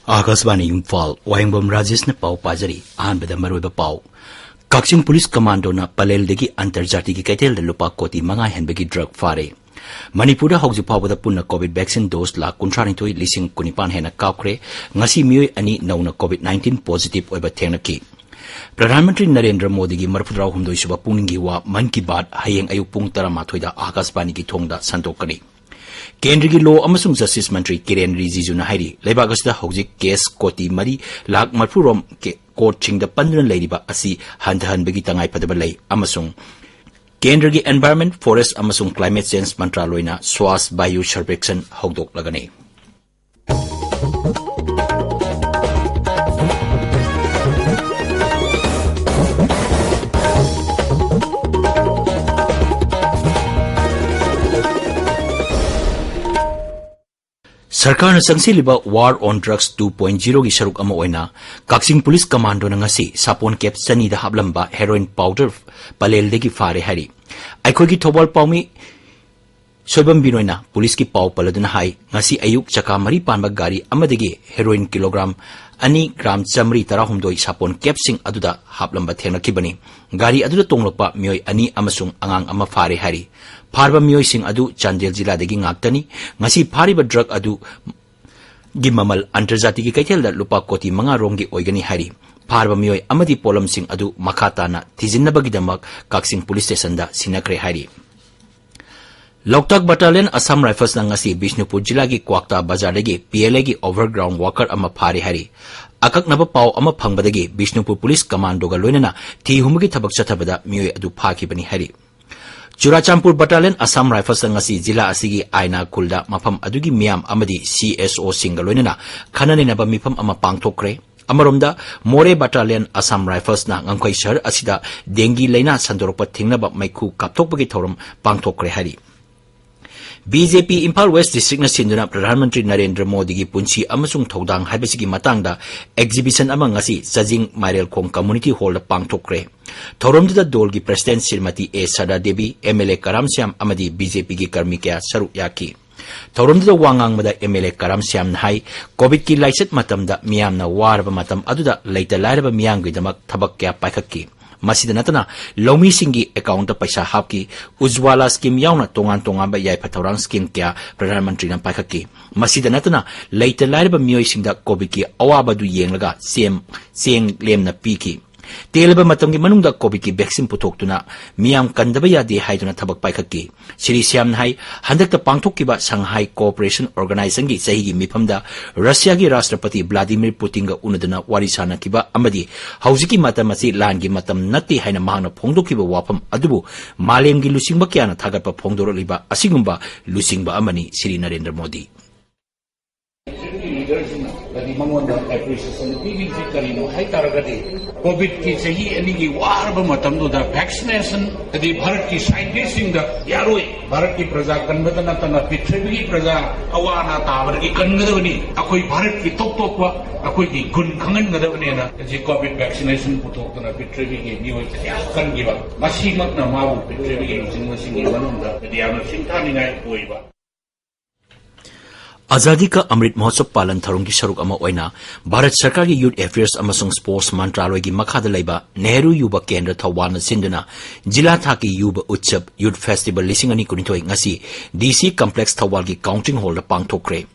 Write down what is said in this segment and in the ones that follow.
Akasbani Imphal, Wahengbam Rajesh na pau pajari, ahanbada maruiba pau. Kaksing Police Commando na paleldegi antarjati ki kaitel da lupa koti mga henbegi drug fare. Manipuri hauji pawada punna COVID vaccine dose la kuntranitoi lising kunipan hena kaukre, ngasi miyoy ani nauna COVID-19 positive oiba tengna ki. Pradhanmantri Narendra Modi ki marpudraw humdoi suba puningi wa man ki baat hayeng ayuk pung taramathoy da Akasbani ki thongda santokani. Kendra ki Law amasung Justice Mantri Kiren Rijiju na hairi leibak asida hojik case koti mari lak marpurom ke court chingda pandran leiriba asi handahan bagi tangai padaba lei amasung Kendra ki Environment Forest amasung Climate Change Mantraloy na Swas Bayu Sarvekshan hogdok lagane. Sarkar na sangsiliba War on Drugs 2.0 ki saruk ama oina Kaksing Police Commando na ngasi sapon kep sani da hablamba heroin powder paleldegi fare hari aikoi ki thobal pawmi soibam binoina police ki paw paladuna hai ngasi ayuk chaka mari panba gari amadegi heroin kilogram ani gram chamri tarahumdoi sapon kep sing aduda hablamba thena kibani gari aduda tonglopa mioi ani amasung angang ama fare hari Farba miyoy sing adu Chandel jila degi ngaktani ngasi fariba drug adu gimamal antarjati ki kaitel da lupa koti mga rongi oigani hari farba miyoy amadi polam sing adu makata na tijinnabagi damak Kaksing Police Station da sinakre hari Loktak Battalion Assam Rifles na ngasi Bishnupur jila ki Kwakta Bazar degi PLA ki overground worker ama fari hari akak naba paw ama phangbadagi Bishnupur Police Commando ga loinana thi humagi thabak chathabada miyoy adu phaki bani hari Churachampur Battalion Assam Rifles ngasi jila asigi aina kulda mafam adugi miam amadi CSO singaloinana khanani naba mifam ama pangthokre amaromda More Battalion Assam Rifles na ngangkhoi shahar asida dengi leina sandoropa thingnaba maikhu kapthokpagi thoram pangthokre hari BJP Imphal West District na sinduna Pradhanmantri Narendra Modi ki punchi amasung thodang haibasigi matangda exhibition ama ngasi Sajing Mairel Khong Community Hall da pangthokre Thoromda dol ki President Srimati A Sada Devi MLA Karam Syam amadi BJP ki karmi kya saru yaki Thoromda wangang mada MLA Karam Syam hai COVID ki laiset matamda miyam na warba matam aduda leita lairaba miyang gi damak thabak kya paikakki Masida natana lomi singi account ta paisa hapki Ujwala scheme yauna tongan ba yai phathorang scheme kya Pradhanmantri na paikakki Masida natana leita lairaba miyoy singda COVID ki awaba du yenglaga seng lem na piki Teleba matamgi manungda COVID ki vaccine putoktuna miyam kandaba yade haiduna thabak paikakki Sri Syam hai handakta pangthokkiba Shanghai Cooperation Organization gi sahigi mifamda Russia gi Rashtrapati Vladimir Putin ga unaduna warisana kiba amadi haujiki matamasi langi matam natti haina mahana phongdokkiba wafam adubu malemgi lusingba kyana thagatpa phongdoroliba asigumba lusingba amani Sri Narendra Modi Lagi mangonda appreciation bigi karino hai taragadi COVID ki sahi anigi warba matam do da vaccination adi Bharat ki scientist da yaroi Bharat ki praja kanbadana tana prithvi praja awana tabar ki kangadawani akoi Bharat ki top wa akoi ki gun khangan gadawani na ji COVID vaccination putokna prithvi ki nioi ya kan giba masi makna mabu prithvi ki jingwasingi manunda adi yana sintani ngai oiba Azadi ka Amrit Mahotsav Palan Tharong ki saruk ama oina Bharat Sarkar ki Youth Affairs amasung Sports Mantraloy ki makhada leiba Nehru Yuba Kendra Thawal na sinduna Jila Thaki Yuba Utsav Youth Festival lising ani kunitoi ngasi DC Complex Thawal ki Counting Hall da pangthokre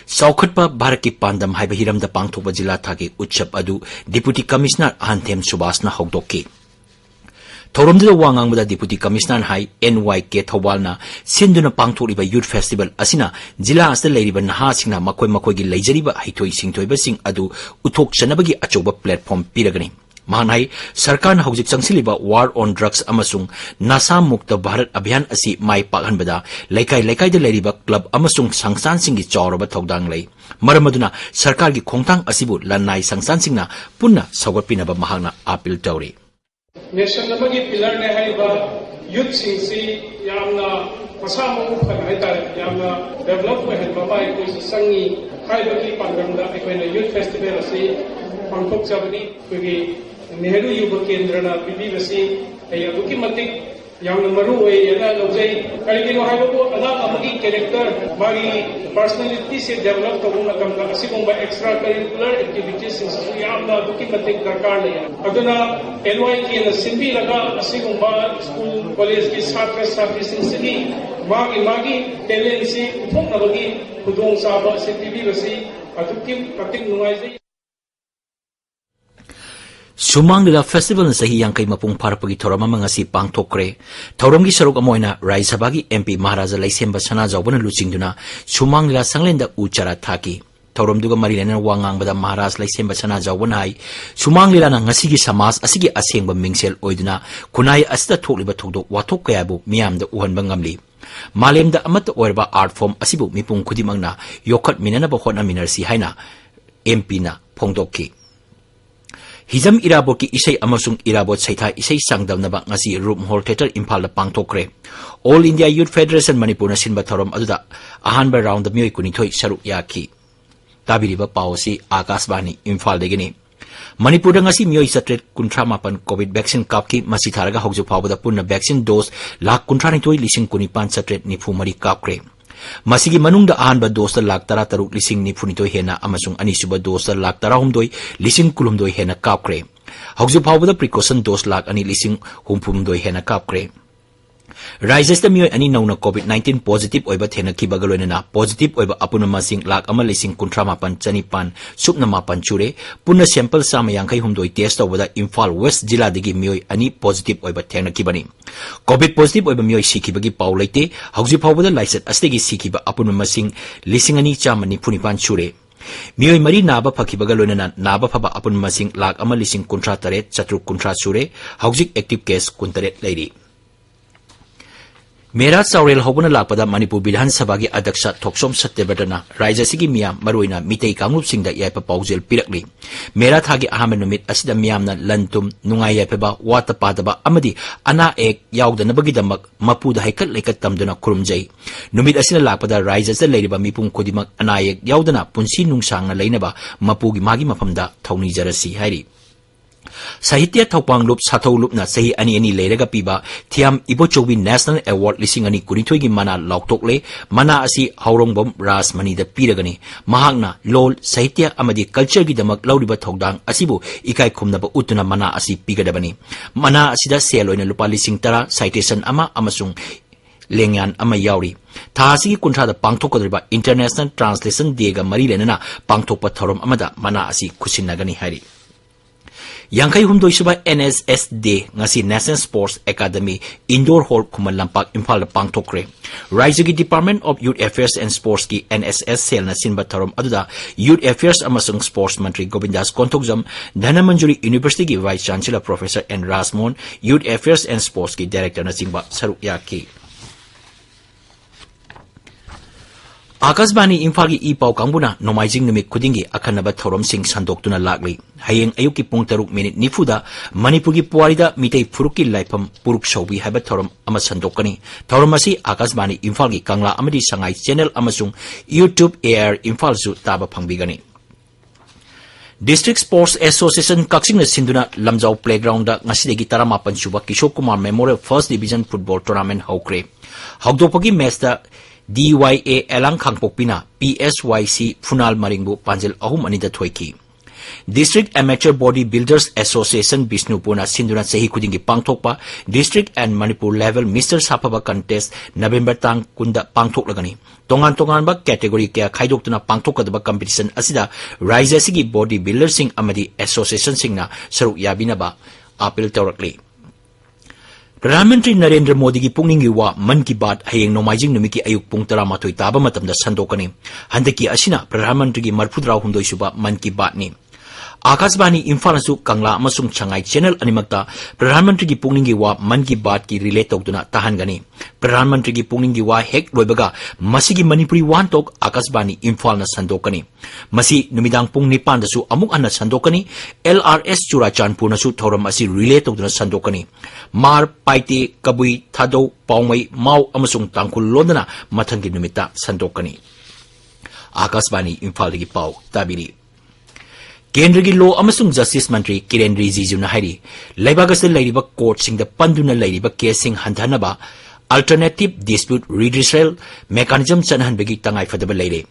Saukhatpa Bharat ki Pandam haiba hiram da pangthokpa Jila Thaki Utsav adu Deputy Commissioner Anthem Subhas na hogdokki Thoromda wangang mada Deputy Commissioner hai NYK Thawalna sinduna pangthoriba Youth Festival asina jila asta leiriba naha singna makoi gi leijariba haithoi singthoiba sing adu uthok chanabagi achoba platform piragani manai sarkar na hojik changsiliba War on Drugs amasung nasa mukta Bharat Abhiyan asi mai pakhanbada laikai da leiriba club amasung sangsan singi chawraba thodang lei maramaduna sarkar gi khongtang asibu lanai sangsan singna punna sawgatpinaba mahangna appeal tawri Nation namagi pillar ne haiba youth singsi yamna masamu kan haita yamna develop we hen baba ko sangi haiba ki pandamda ekoina youth festival asi pangthok chabani kogi Nehru Yuba Kendra na pibi basi ay aduki matik yamna maru oi yana lojai karigino haibo ana amagi character magi personality se develop kabu matamda asigumba extra curricular activities sin yamna duki matik darkar le aduna NYK na simbi laga asigumba school college ki satra satri sin magi talent si uthok nabagi khudong saba se TV basi aduki matik nuai Sumang nila festival na sahi yang kay mapung parapagi torama mga si pang tokre. Tauram gi sarok amoy na Rai Sabagi MP Maharaja Laisemba sana jawban na lutsing duna. Sumang nila sanglenda uchara thaki. Tauram duga marilena wangang bada Maharaj Laisemba sana jawban ay. Sumang nila na ngasigi samas asigi aseng ba mingsel oiduna. Kunay asita thokliba thokdok watok kaya bu miyam da uhan bangamli. Malem da amat oirba art form asibu mipung kudimang na yokat minana ba hona minarsi hay na MP na pongdoki. Hizam irabot ki isay amasung irabot saitha isay sangdamnaba ngasi room hall theater Imphal da pangtokre. All India Youth Federation Manipur na sinba tharom aduda ahanba round the miyoi kunithoi saruk yaki. Tabiriba pawsi Akashbani Imphal degini. Manipur da ngasi miyoi satret kuntra mapan COVID vaccine kapki masi tharaga hokju phawda punna vaccine dose lakh kuntra nithoi lising kunipan satret nifu mari kapkre. Masigi manungda ahanba dosa lakh tara taruk lising ni funitoi hena amasung anisuba dosa lakh tara humdoi lising kulumdoi hena kapkre. Hokju phawda precaution dos lakh ani lising humphumdoi hena kapkre. Rises the miyoi ani nauna COVID-19 positive oiba thena kibagaloina na positive oiba apuna masing lakh ama lising kuntra mapan chanipan supna mapan chure punna sample sama yangkai humdoi test over Imphal West Jilla digi miyoi ani positive oiba thena kibani. COVID positive oiba miyoi sikibagi pau laite hokju phawda laiset astegi sikiba apuna masing lising ani chamani punipan chure. Miyoi mari naba phakibaga loina naba phaba apun masing lakh ama lising kuntra taret chatruk kuntra chure hokjik active case kuntaret lairi. Mera Saurel Hobuna Lakpada Manipur Bilhan Sabagi Adaksha Toksom Satyabadana, Raja Sigi Miam, Maruina, Mitei Kamup Sing da Yapa Pausel Pirakli. Mera Thagi Ahamanumit Asida Miamna Lantum, Nungayapeba, Watapadaba, Amadi, Ana Ek, Yaud and Nabagidamak, Mapuda Haikat Lakat Tamduna Kurumjay. Numit Asina Lakpada rises the Ladybah Mipum Kodimak, Anayak, Yaudana, Punsi Nungsang Lainaba, Mapugi Magi Mapamda, Tony Jarasi Hari. Sahitya Thopang Loop Sato Loop na sahi ani lerega piba Thiam Ibochobi National Award lising ani kunitoi gi mana lautokle mana asi Wahengbam Rajesh mani da piragani mahakna lol sahitya amadi culture gi damak lauriba thodang asibu ikai khumnaba utuna mana asi pigadabani mana asida seloina lupa lising tara citation ama amasung lengyan ama yauri thasi kuntra da pangthokadriba International Translation Day ga mari lenana pangthokpa thorom amada mana asi khusinagani hari. Yangkai humdoi suba NSS Day ngasi National Sports Academy Indoor Hall Kumal Lampak Imphal pangthokre. Raijagi Department of Youth Affairs and Sports ki NSS cell na sinba tharom aduda Youth Affairs amasung Sports Mantri Govindas Konthokjam Dhanamanjuri University ki Vice Chancellor Professor N. Rasmon Youth Affairs and Sports ki Director na singba saruk yaki. Akashbani Imphal gi ipau kangbuna nomaijing numit kudingi akhanaba thorom sing sandoktuna lakli hayeng ayuki pung 3 nifuda Manipur gi puarida mitei furuki laifam puruk shobi haba thorom ama sandokani thorom asi Akashbani Imphal gi kangla amadi sangai channel amasung YouTube Air Imphal su taba phangbigani. District Sports Association Kaksing na sinduna Lamjau Playground da ngasidegi 18 suba Kishore Kumar Memorial First Division Football Tournament hokre hokdopagi match da DYA Elang Khangpokpina PSYC Funal Maringbu Panjil Ahum Anida Thoiki. District Amateur Body Builders Association Bishnupuna Sinduna Sahi Kudingi Pangthokpa District and Manipur Level Mr. Sapaba Contest November Tang Kunda Pangthok Lagani. Tongan ba category kaya khaidoktuna pangthokadaba competition asida Rise Sigi Body Builders Sing Amadi Association Singna Saruk Yabinaba appeal tawrakli. Pradhanmantri Narendra Modi ki pungningi wa Man ki Baat hayeng nomaijing numiki ayuk pung 13 taba matamda sandokani handaki asina Pradhanmantri ki marphudraw hundoi suba Man ki Baat ni. Akashbani Imphal su kangla amasung changai channel animakta Pradhanmantri ki pungningi wa Man ki Baat ki relate tawduna tahangani. Pradhanmantri ki pungningi wa hek loibaga masigi Manipuri wantok Akashbani Imphal na sandokani. Masi numidang pung 9 su amuk anna sandokani LRS Churachandpur na su thoram asi relate tawduna sandokani. Mar Paite Kabui Thado Paumai Mau amasung tangkul lodana mathangi numita sandokani. Akashbani Imphal gi pau tabiri. केंद्र की law अमसुंग justice मंत्री किरेन रिजिजू हाई लेबागस लेरिबा court सिंग पंदुना लेरिबा केस सिंग हंथनबा अल्टरनेटिव डिस्प्यूट रिड्रेसल मेकानिज्म चनहनबगी तंगाई फदबा लेरे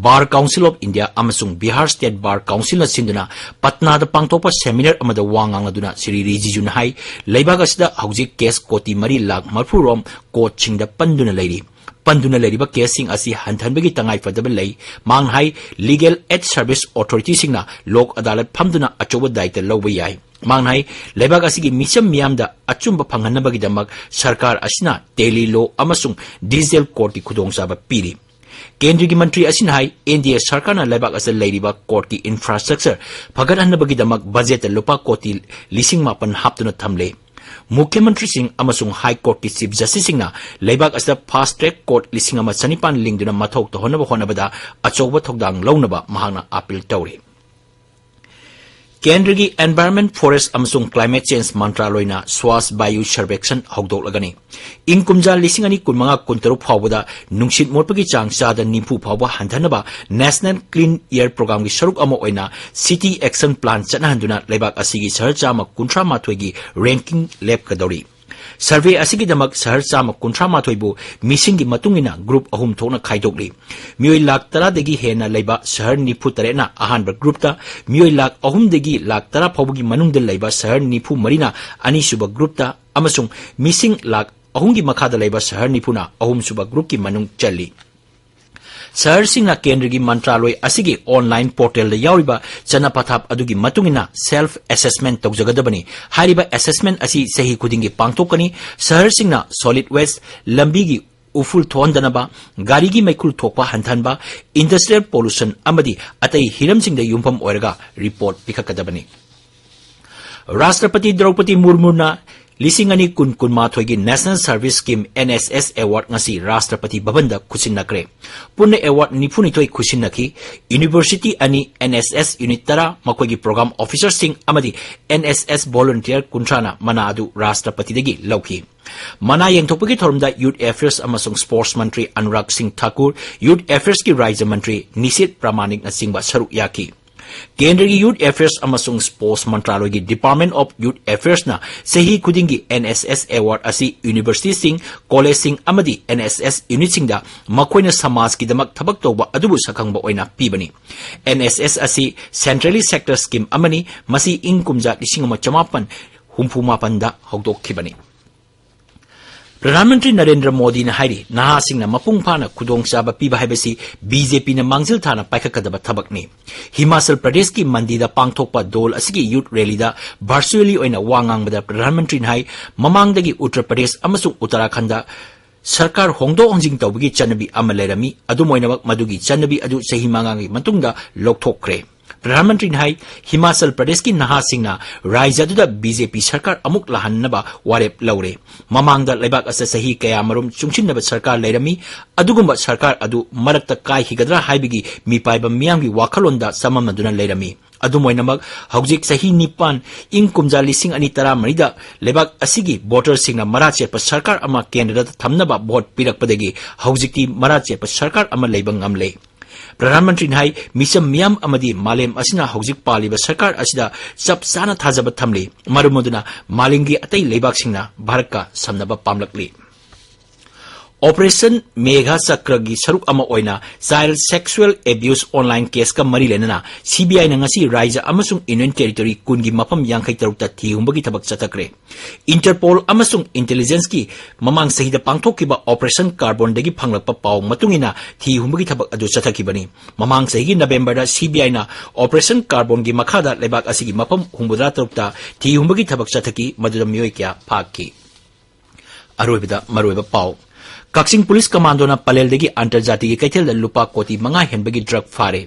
बार काउंसिल ऑफ इंडिया अमसुंग बिहार स्टेट बार काउंसिल सिंधुना पटना द पांगथोपा सेमिनार अमदा वांगांगदुना श्री रिजिजू हाई लेबागसदा हौजिक केस कोटी 3 लाख मरफुरोम कोर्ट सिंग द पंदुना लेरी पंदुना लेरिबा केसिंग असी हंथनबगी तंगाई फदबा लई मांग हाई लीगल एड सर्विस अथॉरिटी सिंगना लोक अदालत फमदुना अचोबा दायित्व लौबा याई मांग हाई लेबाग असिगी मिचम मियामदा अचुंबा फंगनबगीदमक सरकार असिना टेली लॉ अमसुंग डिजिटल कोर्ट की खुदोंगचाबा पीरी केंद्र की मंत्री असिना हाई एनडीए सरकार लेबाग असल लेरिबा कोर्ट की इंफ्रास्ट्रक्चर फगटहनबगीदमक बजेट लुपा कोटी 50,000 हापतुना थमले मुख्यमंत्री सिंह अमसुंग हाई कोर्ट की चीफ जस्टिस सिंह लेबाग अस फास्ट ट्रैक कोर्ट 5,000 लिंगदुना मथौ तोहनब होनबदा अचौब थौदांग लौनबा महांगना अपील तौरे केंद्र की एनवायरमेंट फॉरेस्ट अमसुंग क्लाइमेट चेंज मंत्रालयना स्वास वायु सर्वेक्षण हौदोलगनी इंग कुमजा 2015 फावदा नुंसित मोटपगी चांग चादा 90 फाव हंथनबा नेशनल क्लीन एयर प्रोग्राम की सरुक अमा ओइना सिटी एक्शन प्लान चनहंदुना लेबाग असिगी शहर 153 की रैंकिंग लेपकदौरी सर्वे असिगिदमक शहर 153 बु मिसिंग की मतुंगिना ग्रुप अहुम थोना खाइदोकली मियोय लाख 10 दगी हेना लेबा शहर 93 ना अहानबा ग्रुपता मियोय लाख 3 दगी लाख 10 फावगी मनुंगद लेबा शहर 94 ना अनिसुबा ग्रुपता अमसुंग मिसिंग लाख 3 की मखादा लेबा शहर 94 ना अहुमसुबा ग्रुप की मनुंग चली शहर सिंह केंद्र की मंत्रालय असिगी ऑनलाइन पोर्टल यावरिबा चनपथाप अदुगी मतुंगिना सेल्फ असेसमेंट तौजगदबनी हारिबा असेसमेंट असी सही खुदिंगी पांगथोकनी शहर सिंह सॉलिड वेस्ट लंबी की उफुल थोंदनबा गाड़ी की मैखुल थोकपा हंथनबा इंडस्ट्रियल पोल्यूशन अमदी अतई हिरमसिंग युमफम ओरगा रिपोर्ट पिखकदबनी राष्ट्रपति द्रौपदी मुर्मुना 2019 की national service scheme NSS award ngasi Rashtrapati Bhavan दा खुसिनकरे पुण्य अवार्ड 92 खुसिनकी यूनिवर्सिटी अनि NSS यूनिट 10 मकोई की प्रोग्राम ऑफिसर सिंह अमदी NSS वॉलंटियर कुंट्राना मना अदु राष्ट्रपति दगी लौकी मना यंगथोपगी थोरमदा यूथ अफेयर्स अमसुंग स्पोर्ट्स मंत्री अनुराग सिंह ठाकुर यूथ अफेयर्स की राज्य मंत्री निशित प्रामाणिक सिंह सरुक याकी केंद्र की यूथ अफेयर्स अमसुंग स्पोर्ट्स मंत्रालय की डिपार्टमेंट ऑफ यूथ अफेयर्स ना सही खुदिंगी NSS अवार्ड असी यूनिवर्सिटी सिंह कॉलेज सिंह अमदी NSS यूनिट सिंह दा मखोइना समाज की दमक थबक तौबा अदुबु सखंगबा ओइना पीबनी NSS असी सेंट्रली सेक्टर स्कीम अमनी मसी इंग कुमजा 1959 दा हौदोखिबनी प्रधानमंत्री नरेंद्र मोदी ने हाइरी नहा सिंह मपुंग फाना खुदोंगचाबा पीबा हाइबसी बीजेपी ने मांगजिल थाना पाइखकदबा थबकनी हिमाचल प्रदेश की मंदीदा पांगथोकपा दोल असिगी यूथ रैलीदा वर्चुअली ओइना वांगांगबदा प्रधानमंत्री ने हाइ ममांगदगी उत्तर प्रदेश अमसुंग उत्तराखंड सरकार होंदो होंजिंग तौबगी चनबी अमा लेरमी अदुमोइनमक मदुगी चनबी अदु सही मांगांगी मतुंगदा लोकथोकरे प्रधानमंत्री ने हाई हिमाचल प्रदेश की नहा सिंह राज्य बीजेपी सरकार अमुक लहनबा वारेप लौरे ममांगदा लेबाक अस सही कयामरुम चुंगसिनबा सरकार लेरमी अदुगुंबा सरकार अदु मरक्ता काइहिगद्रा हाइबिगी मिपाइबा मियांगी वाखलोंदा सममदुना लेरमी अदुमोइनमक हौजिक सही 9 इंग कुमजा 2013 लेबाक असिगी वोटर सिंह मरा चेप सरकार अमा केंद्र थमनबा वोट पिरकपदगी हौजिकती मरा चेप सरकार अमा लेबा ngamle प्रधानमंत्री ने हाई मिसम मियाम अमदी मालेम असिना हौजिक पालिबा सरकार असिदा चप चाना थाजबा थमले मरुमदुना मालिंगी अतई लेबाकसिंगना भारत का समनबा पामलकली ऑपरेशन मेघा चक्र की सरुक अमा ओइना child sexual abuse online case का मरी लेना सीबीआई ने ngasi राज्य अमसुंग यूनियन टेरिटरी कुन की मफम 53 ता थीहुंबगी थबक चतकरे इंटरपोल अमसुंग इंटेलिजेंस की ममांग सहिदा पांगथोकिबा ऑपरेशन कार्बन दगी फंगलकपा पाव मतुंगिना थीहुंबगी थबक अदु चतकीबनी ममांग सही नवंबर दा सीबीआई ना ऑपरेशन कार्बन की मखादा लेबाक असिगी मफम 53 ता थीहुंबगी थबक चतकी मदुदा मियोय क्या फाकी अरोइबदा मरोइबा पाव कक्सिंग पुलिस कमांडोना पलेलदगी अंतर्जातीय कैथेल लुपा कोटी 5 हेनबगी ड्रग फारे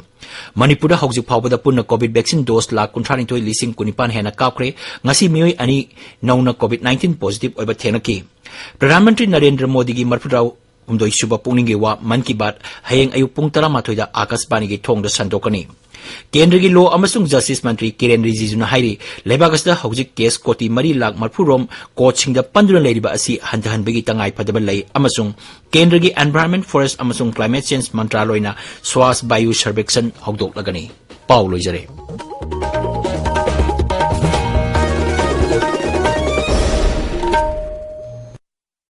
मणिपुर हौजिक फावदा पुन्ना कोविड वैक्सीन डोज 1,19,19 हेना कापख्रे ngasi मियोय अनि नौना कोविड 19 पॉजिटिव ओइबा थेनकी प्रधानमंत्री नरेंद्र मोदी की मरफुराव हुमदोई सुबा पुंगनिंगे वा मन की बात हयेंग अयु पुंग 13 दा आकाशवाणी की थोंगदा संदोकनी केंद्र की लॉ अमसुंग जस्टिस मंत्री किरेन रिजिजू हाइरी लेबागसदा हौजिक केस कोटी 3 लाख मरफुरोम कोचिंग पंदुना लेरिबा असी हंथहनबगी तंगाई फदबा लई अमसुंग केंद्र की एनवायरमेंट फॉरेस्ट अमसुंग क्लाइमेट चेंज मंत्रालयना स्वास वायु सर्वेक्षण हौदोकलगनी पाउ लोइजरे।